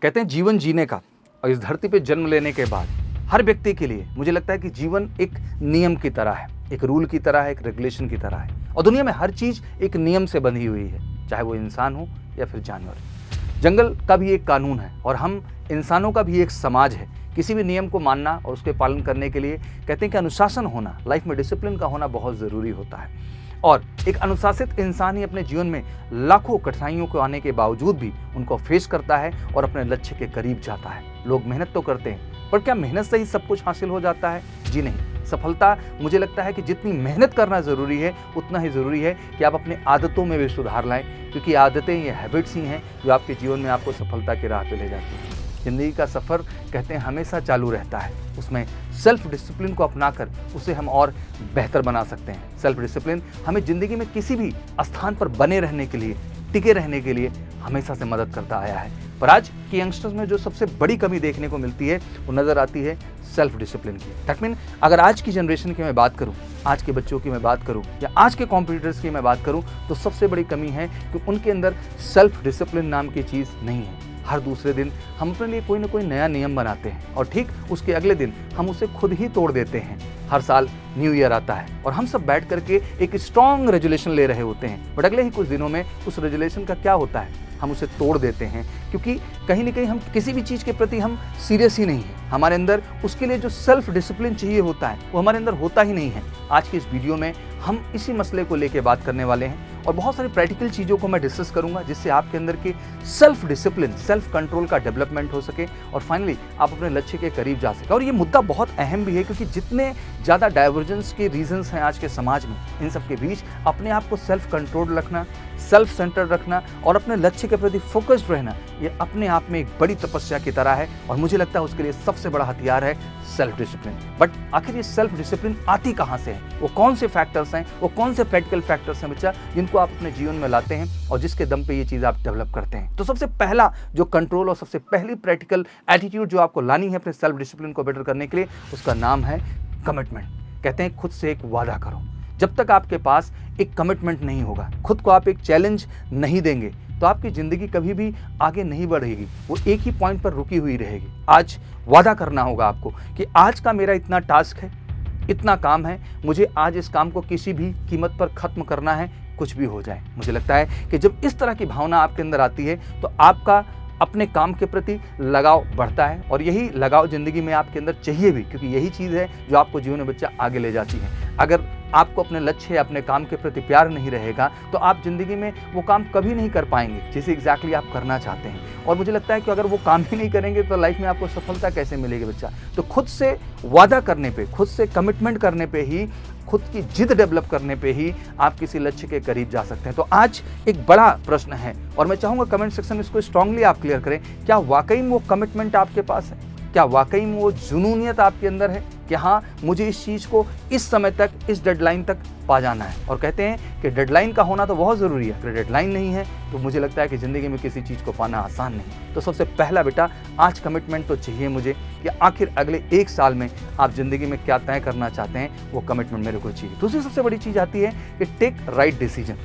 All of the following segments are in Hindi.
कहते हैं जीवन जीने का और इस धरती पे जन्म लेने के बाद हर व्यक्ति के लिए मुझे लगता है कि जीवन एक नियम की तरह है, एक रूल की तरह है, एक रेगुलेशन की तरह है। और दुनिया में हर चीज़ एक नियम से बंधी हुई है, चाहे वो इंसान हो या फिर जानवर। जंगल का भी एक कानून है और हम इंसानों का भी एक समाज है। किसी भी नियम को मानना और उसके पालन करने के लिए कहते हैं कि अनुशासन होना, लाइफ में डिसिप्लिन का होना बहुत ज़रूरी होता है। और एक अनुशासित इंसान ही अपने जीवन में लाखों कठिनाइयों को आने के बावजूद भी उनको फेस करता है और अपने लक्ष्य के करीब जाता है। लोग मेहनत तो करते हैं, पर क्या मेहनत से ही सब कुछ हासिल हो जाता है? जी नहीं। सफलता मुझे लगता है कि जितनी मेहनत करना ज़रूरी है उतना ही ज़रूरी है कि आप अपनी आदतों में भी सुधार लाएं, क्योंकि आदतें, ये हैबिट्स ही हैं जो आपके जीवन में आपको सफलता की राह पे ले जाती हैं। ज़िंदगी का सफ़र कहते हैं हमेशा चालू रहता है, उसमें सेल्फ डिसिप्लिन को अपनाकर उसे हम और बेहतर बना सकते हैं। सेल्फ डिसिप्लिन हमें ज़िंदगी में किसी भी स्थान पर बने रहने के लिए, टिके रहने के लिए हमेशा से मदद करता आया है। पर आज के यंगस्टर्स में जो सबसे बड़ी कमी देखने को मिलती है वो नज़र आती है सेल्फ डिसिप्लिन की। दैट मीन अगर आज की जनरेशन की मैं बात करूं, आज के बच्चों की मैं बात करूं या आज के कॉम्पिटिटर्स की मैं बात करूं, तो सबसे बड़ी कमी है कि उनके अंदर सेल्फ डिसिप्लिन नाम की चीज़ नहीं है। हर दूसरे दिन हम अपने लिए कोई ना कोई नया नियम बनाते हैं और ठीक उसके अगले दिन हम उसे खुद ही तोड़ देते हैं। हर साल न्यू ईयर आता है और हम सब बैठ करके एक स्ट्रॉन्ग रेजोल्यूशन ले रहे होते हैं, बट अगले ही कुछ दिनों में उस रेजोल्यूशन का क्या होता है, हम उसे तोड़ देते हैं, क्योंकि कहीं ना कहीं हम किसी भी चीज़ के प्रति हम सीरियस ही नहीं हैं। हमारे अंदर उसके लिए जो सेल्फ डिसिप्लिन चाहिए होता है वो हमारे अंदर होता ही नहीं है। आज की इस वीडियो में हम इसी मसले को लेकर बात करने वाले हैं और बहुत सारी प्रैक्टिकल चीज़ों को मैं डिस्कस करूंगा जिससे आपके अंदर के सेल्फ डिसिप्लिन, सेल्फ कंट्रोल का डेवलपमेंट हो सके और फाइनली आप अपने लक्ष्य के करीब जा सके। और ये मुद्दा बहुत अहम भी है, क्योंकि जितने ज़्यादा डाइवर्जेंस के रीजंस हैं आज के समाज में, इन सब के बीच अपने आप को सेल्फ कंट्रोल रखना, सेल्फ सेंटर्ड रखना और अपने लक्ष्य के प्रति फोकस्ड रहना, ये अपने आप में एक बड़ी तपस्या की तरह है। और मुझे लगता है उसके लिए सबसे बड़ा हथियार है सेल्फ डिसिप्लिन। बट आखिर ये सेल्फ डिसिप्लिन आती कहाँ से है? वो कौन से फैक्टर्स हैं, वो कौन से प्रैक्टिकल फैक्टर्स हैं बच्चा, जिनको आप अपने जीवन में लाते हैं और जिसके दम पे ये चीज़ आप डेवलप करते हैं? तो सबसे पहला जो कंट्रोल और सबसे पहली प्रैक्टिकल एटीट्यूड जो आपको लानी है अपने सेल्फ डिसिप्लिन को बेटर करने के लिए, उसका नाम है कमिटमेंट। कहते हैं खुद से एक वादा करो। जब तक आपके पास एक कमिटमेंट नहीं होगा, खुद को आप एक चैलेंज नहीं देंगे, तो आपकी ज़िंदगी कभी भी आगे नहीं बढ़ेगी, वो एक ही पॉइंट पर रुकी हुई रहेगी। आज वादा करना होगा आपको कि आज का मेरा इतना टास्क है, इतना काम है, मुझे आज इस काम को किसी भी कीमत पर ख़त्म करना है, कुछ भी हो जाए। मुझे लगता है कि जब इस तरह की भावना आपके अंदर आती है तो आपका अपने काम के प्रति लगाव बढ़ता है और यही लगाव ज़िंदगी में आपके अंदर चाहिए भी, क्योंकि यही चीज़ है जो आपको जीवन में बच्चा आगे ले जाती है। अगर आपको अपने लक्ष्य, अपने काम के प्रति प्यार नहीं रहेगा तो आप ज़िंदगी में वो काम कभी नहीं कर पाएंगे जिसे एग्जैक्टली आप करना चाहते हैं। और मुझे लगता है कि अगर वो काम ही नहीं करेंगे तो लाइफ में आपको सफलता कैसे मिलेगी बच्चा? तो खुद से वादा करने पे, खुद से कमिटमेंट करने पे ही, खुद की जिद डेवलप करने पे ही आप किसी लक्ष्य के करीब जा सकते हैं। तो आज एक बड़ा प्रश्न है और मैं चाहूँगा कमेंट सेक्शन में इसको स्ट्रांगली आप क्लियर करें, क्या वाकई में वो कमिटमेंट आपके पास है? क्या वाकई में वो जुनूनियत आपके अंदर है कि हाँ, मुझे इस चीज़ को इस समय तक, इस डेडलाइन तक पा जाना है? और कहते हैं कि डेडलाइन का होना तो बहुत ज़रूरी है, अगर डेडलाइन नहीं है तो मुझे लगता है कि ज़िंदगी में किसी चीज़ को पाना आसान नहीं। तो सबसे पहला बेटा, आज कमिटमेंट तो चाहिए मुझे कि आखिर अगले 1 साल में आप ज़िंदगी में क्या तय करना चाहते हैं, वो कमिटमेंट मेरे को चाहिए। दूसरी सबसे बड़ी चीज़ आती है कि टेक राइट डिसीजन,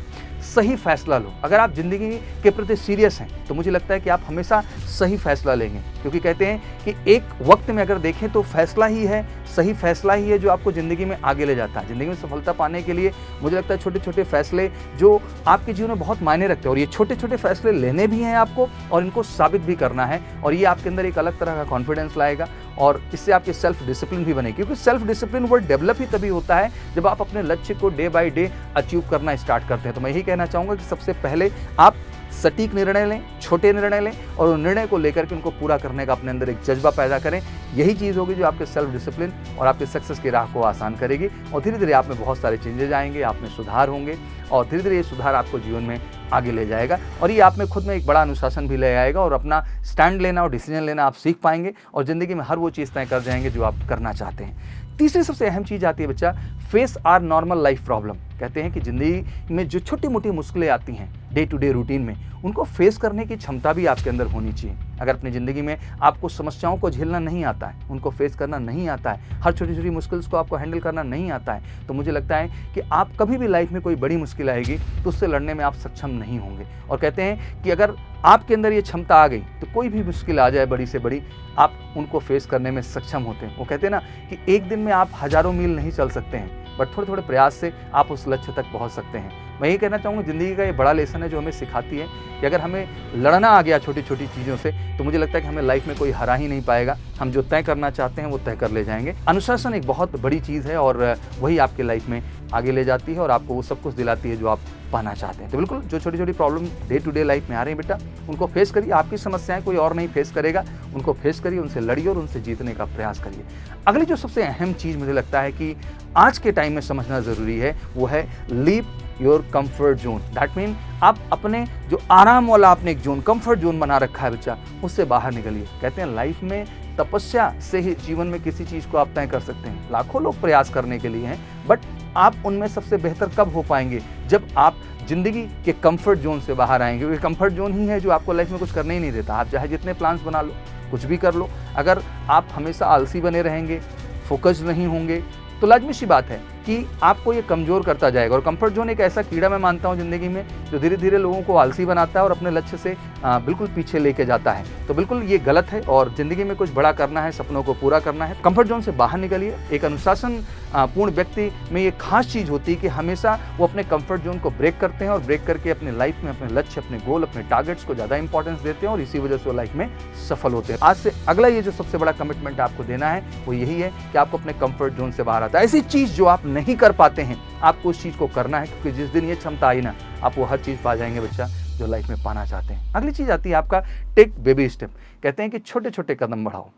सही फैसला लो। अगर आप ज़िंदगी के प्रति सीरियस हैं तो मुझे लगता है कि आप हमेशा सही फैसला लेंगे, क्योंकि कहते हैं कि एक वक्त में अगर देखें तो फैसला ही है, सही फैसला ही है जो आपको ज़िंदगी में आगे ले जाता है। ज़िंदगी में सफलता पाने के लिए मुझे लगता है छोटे छोटे फैसले जो आपके जीवन में बहुत मायने रखते हैं, और ये छोटे छोटे फैसले लेने भी हैं आपको और इनको साबित भी करना है, और ये आपके अंदर एक अलग तरह का कॉन्फिडेंस लाएगा और इससे आपकी सेल्फ डिसिप्लिन भी बनेगी। क्योंकि सेल्फ डिसिप्लिन वर्ड डेवलप ही तभी होता है जब आप अपने लक्ष्य को डे बाय डे अचीव करना स्टार्ट करते हैं। तो मैं यही कहना चाहूँगा कि सबसे पहले आप सटीक निर्णय लें, छोटे निर्णय लें और उन निर्णय को लेकर के उनको पूरा करने का अपने अंदर एक जज्बा पैदा करें। यही चीज़ होगी जो आपके सेल्फ डिसिप्लिन और आपके सक्सेस की राह को आसान करेगी और धीरे धीरे आप में बहुत सारे चेंजेज आएंगे, आप में सुधार होंगे और धीरे धीरे ये सुधार आपको जीवन में आगे ले जाएगा और ये आप में खुद में एक बड़ा अनुशासन भी ले आएगा और अपना स्टैंड लेना और डिसीजन लेना आप सीख पाएंगे और ज़िंदगी में हर वो चीज़ तय कर जाएंगे जो आप करना चाहते हैं। तीसरी सबसे अहम चीज़ आती है बच्चा, face our normal life problem. कहते हैं कि ज़िंदगी में जो छोटी मोटी मुश्किलें आती हैं डे टू डे रूटीन में, उनको फेस करने की क्षमता भी आपके अंदर होनी चाहिए। अगर अपनी ज़िंदगी में आपको समस्याओं को झेलना नहीं आता है, उनको फेस करना नहीं आता है, हर छोटी छोटी मुश्किल्स को आपको हैंडल करना नहीं आता है, तो मुझे लगता है कि आप कभी भी लाइफ में कोई बड़ी मुश्किल आएगी तो उससे लड़ने में आप सक्षम नहीं होंगे। और कहते हैं कि अगर आपके अंदर ये क्षमता आ गई तो कोई भी मुश्किल आ जाए बड़ी से बड़ी, आप उनको फेस करने में सक्षम होते हैं। वो कहते हैं ना कि एक दिन में आप हज़ारों मील नहीं चल सकते हैं, बट थोड़े थोड़े प्रयास से आप उस लक्ष्य तक पहुंच सकते हैं। मैं ये कहना चाहूँगा, ज़िंदगी का ये बड़ा लेसन है जो हमें सिखाती है कि अगर हमें लड़ना आ गया छोटी छोटी चीज़ों से, तो मुझे लगता है कि हमें लाइफ में कोई हरा ही नहीं पाएगा। हम जो तय करना चाहते हैं वो तय कर ले जाएंगे। अनुशासन एक बहुत बड़ी चीज़ है और वही आपके लाइफ में आगे ले जाती है और आपको वो सब कुछ दिलाती है जो आप पाना चाहते हैं। तो बिल्कुल जो छोटी छोटी problem day to day life में आ रही है बेटा, उनको फेस करिए। आपकी समस्याएं कोई और नहीं फेस करेगा, उनको फेस करिए, उनसे लड़िए और उनसे जीतने का प्रयास करिए। अगली जो सबसे अहम चीज़ मुझे लगता है कि आज के टाइम में समझना ज़रूरी है, वो है leave your comfort zone. That mean आप अपने जो आराम वाला आपने एक जोन, कंफर्ट जोन बना रखा है बच्चा, उससे बाहर निकलिए। कहते हैं लाइफ में तपस्या से ही जीवन में किसी चीज़ को आप तय कर सकते हैं। लाखों लोग प्रयास करने के लिए हैं, बट आप उनमें सबसे बेहतर कब हो पाएंगे? जब आप ज़िंदगी के कंफर्ट जोन से बाहर आएंगे। क्योंकि कंफर्ट जोन ही है जो आपको लाइफ में कुछ करने ही नहीं देता। आप चाहे जितने प्लान्स बना लो, कुछ भी कर लो, अगर आप हमेशा आलसी बने रहेंगे, फोकस नहीं होंगे, तो लाजमी सी बात है कि आपको ये कमज़ोर करता जाएगा। और कंफर्ट जोन एक ऐसा कीड़ा मैं मानता हूँ ज़िंदगी में जो धीरे धीरे लोगों को आलसी बनाता है और अपने लक्ष्य से बिल्कुल पीछे लेके जाता है। तो बिल्कुल ये गलत है और ज़िंदगी में कुछ बड़ा करना है, सपनों को पूरा करना है, कंफर्ट जोन से बाहर निकलिए। एक अनुशासन पूर्ण व्यक्ति में ये खास चीज़ होती है कि हमेशा वो अपने कंफर्ट जोन को ब्रेक करते हैं और ब्रेक करके अपने लाइफ में अपने लक्ष्य, अपने गोल, अपने टारगेट्स को ज़्यादा इंपॉर्टेंस देते हैं और इसी वजह से वो लाइफ में सफल होते हैं। आज से अगला ये जो सबसे बड़ा कमिटमेंट आपको देना है वो यही है कि आपको अपने कंफर्ट जोन से बाहर आता है। ऐसी चीज़ जो आप नहीं कर पाते हैं, आपको उस चीज़ को करना है, क्योंकि जिस दिन ये क्षमता आई ना, आप वो हर चीज़ पा जाएंगे बच्चा जो लाइफ में पाना चाहते हैं। अगली चीज़ आती है आपका टेक बेबी स्टेप। कहते हैं कि छोटे छोटे कदम बढ़ाओ।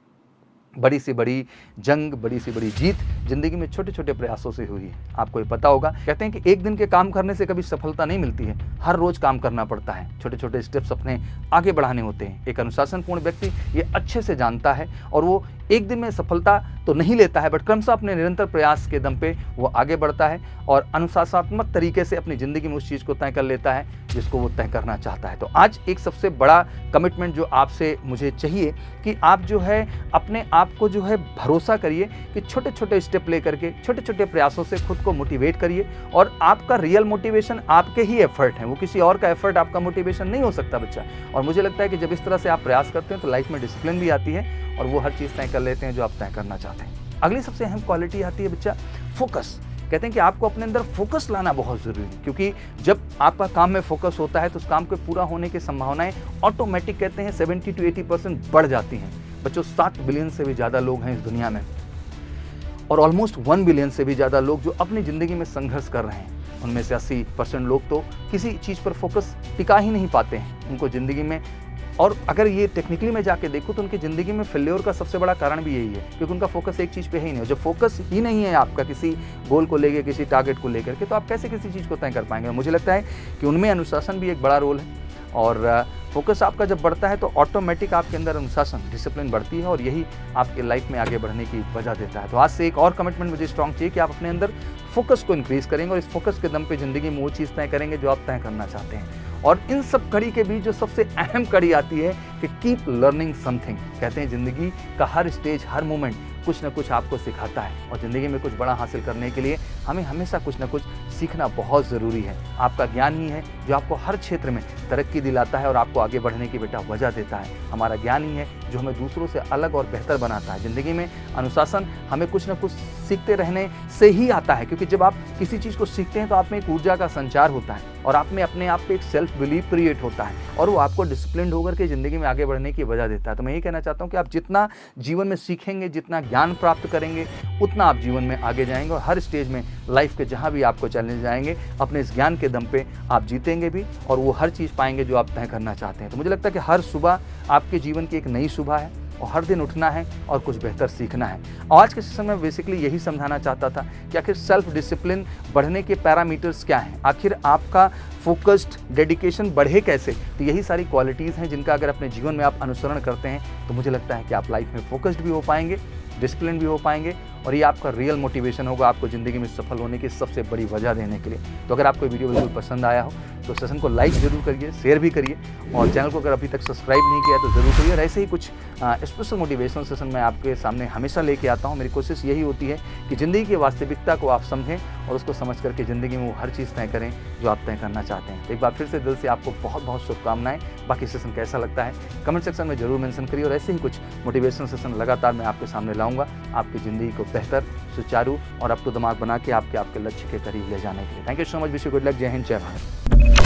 बड़ी से बड़ी जंग, बड़ी से बड़ी जीत ज़िंदगी में छोटे छोटे प्रयासों से हुई है। आपको ये पता होगा, कहते हैं कि एक दिन के काम करने से कभी सफलता नहीं मिलती है, हर रोज़ काम करना पड़ता है, छोटे छोटे स्टेप्स अपने आगे बढ़ाने होते हैं। एक अनुशासनपूर्ण व्यक्ति ये अच्छे से जानता है और वो एक दिन में सफलता तो नहीं लेता है, बट क्रमशः अपने निरंतर प्रयास के दम पे वो आगे बढ़ता है और अनुशासनात्मक तरीके से अपनी ज़िंदगी में उस चीज़ को तय कर लेता है जिसको वो तय करना चाहता है। तो आज एक सबसे बड़ा कमिटमेंट जो आपसे मुझे चाहिए कि आप जो है अपने आप को जो है भरोसा करिए कि छोटे छोटे स्टेप लेकर के, छोटे छोटे प्रयासों से खुद को मोटिवेट करिए। और आपका रियल मोटिवेशन आपके ही एफर्ट है, वो किसी और का एफर्ट आपका मोटिवेशन नहीं हो सकता बच्चा। और मुझे लगता है कि जब इस तरह से आप प्रयास करते हैं तो लाइफ में डिसिप्लिन भी आती है और वो हर चीज़ तय कर लेते हैं जो आप तय करना चाहते हैं। अगली सबसे अहम क्वालिटी आती है बच्चा फोकस। कहते हैं कि आपको अपने अंदर फोकस लाना बहुत ज़रूरी है, क्योंकि जब आपका काम में फोकस होता है तो उस काम के पूरा होने की संभावनाएं ऑटोमेटिक कहते हैं 70 to 80% बढ़ जाती हैं। बच्चों 7 बिलियन से भी ज़्यादा लोग हैं इस दुनिया में और ऑलमोस्ट 1 बिलियन से भी ज़्यादा लोग जो अपनी ज़िंदगी में संघर्ष कर रहे हैं। उनमें से 80% लोग तो किसी चीज़ पर फोकस टिका ही नहीं पाते हैं उनको ज़िंदगी में। और अगर ये टेक्निकली में जाके देखूँ तो उनकी ज़िंदगी में फेल्योर का सबसे बड़ा कारण भी यही है, क्योंकि उनका फोकस एक चीज़ पे है ही नहीं। जब फोकस ही नहीं है आपका किसी गोल को लेकर, किसी टारगेट को लेकर के, तो आप कैसे किसी चीज़ को तय कर पाएंगे। मुझे लगता है कि उनमें अनुशासन भी एक बड़ा रोल है और फोकस आपका जब बढ़ता है तो ऑटोमेटिक आपके अंदर अनुशासन, डिसिप्लिन बढ़ती है और यही आपके लाइफ में आगे बढ़ने की वजह देता है। तो आज से एक और कमिटमेंट मुझे स्ट्रॉन्ग चाहिए कि आप अपने अंदर फोकस को इंक्रीज़ करेंगे और इस फोकस के दम पे ज़िंदगी में वो चीज़ तय करेंगे जो आप तय करना चाहते हैं। और इन सब कड़ी के बीच जो सबसे अहम कड़ी आती है कि कीप लर्निंग समथिंग। कहते हैं ज़िंदगी का हर स्टेज, हर मोमेंट कुछ ना कुछ आपको सिखाता है और ज़िंदगी में कुछ बड़ा हासिल करने के लिए हमें हमेशा कुछ ना कुछ सीखना बहुत ज़रूरी है। आपका ज्ञान ही है जो आपको हर क्षेत्र में तरक्की दिलाता है और आपको आगे बढ़ने की बेटा वजह देता है। हमारा ज्ञान ही है जो हमें दूसरों से अलग और बेहतर बनाता है। ज़िंदगी में अनुशासन हमें कुछ ना कुछ सीखते रहने से ही आता है, क्योंकि जब आप किसी चीज़ को सीखते हैं तो आप में एक ऊर्जा का संचार होता है और आप में अपने आप पे एक सेल्फ बिलीव क्रिएट होता है और वो आपको डिसिप्लिन होकर के ज़िंदगी में आगे बढ़ने की वजह देता है। तो मैं ये कहना चाहता हूँ कि आप जितना जीवन में सीखेंगे, जितना ज्ञान प्राप्त करेंगे, उतना आप जीवन में आगे जाएंगे और हर स्टेज में लाइफ के जहाँ भी आपको चैलेंज आएंगे, अपने इस ज्ञान के दम पे आप जीतेंगे भी और वो हर चीज़ पाएंगे जो आप तय करना चाहते हैं। तो मुझे लगता है कि हर सुबह आपके जीवन की एक नई सुबह है और हर दिन उठना है और कुछ बेहतर सीखना है। आज के सेशन में बेसिकली यही समझाना चाहता था कि आखिर सेल्फ डिसिप्लिन बढ़ने के पैरामीटर्स क्या हैं, आखिर आपका फोकस्ड डेडिकेशन बढ़े कैसे। तो यही सारी क्वालिटीज़ हैं जिनका अगर अपने जीवन में आप अनुसरण करते हैं तो मुझे लगता है कि आप लाइफ में फोकस्ड भी हो पाएंगे, डिसिप्लिन भी हो पाएंगे और ये आपका रियल मोटिवेशन होगा आपको ज़िंदगी में सफल होने की सबसे बड़ी वजह देने के लिए। तो अगर आपको वीडियो बिल्कुल पसंद आया हो तो सेशन को लाइक ज़रूर करिए, शेयर भी करिए और चैनल को अगर अभी तक सब्सक्राइब नहीं किया तो ज़रूर करिए। और ऐसे ही कुछ स्पेशल मोटिवेशनल सेशन मैं आपके सामने हमेशा लेके आता हूँ। मेरी कोशिश यही होती है कि ज़िंदगी की वास्तविकता को आप समझें और उसको समझ करके ज़िंदगी में वो हर चीज़ तय करें जो आप तय करना चाहते हैं। तो एक बार फिर से दिल से आपको बहुत बहुत शुभकामनाएं। बाकी सेशन कैसा लगता है कमेंट सेक्शन में ज़रूर मेंशन करिए और ऐसे ही कुछ मोटिवेशनल सेशन लगातार मैं आपके सामने लाऊंगा आपकी ज़िंदगी को बेहतर, सुचारू और अप टू दिमाग बना के आपके लक्ष्य के करीब ले जाने के लिए। Thank you so much. Wish you good luck. जय हिंद, जय भारत।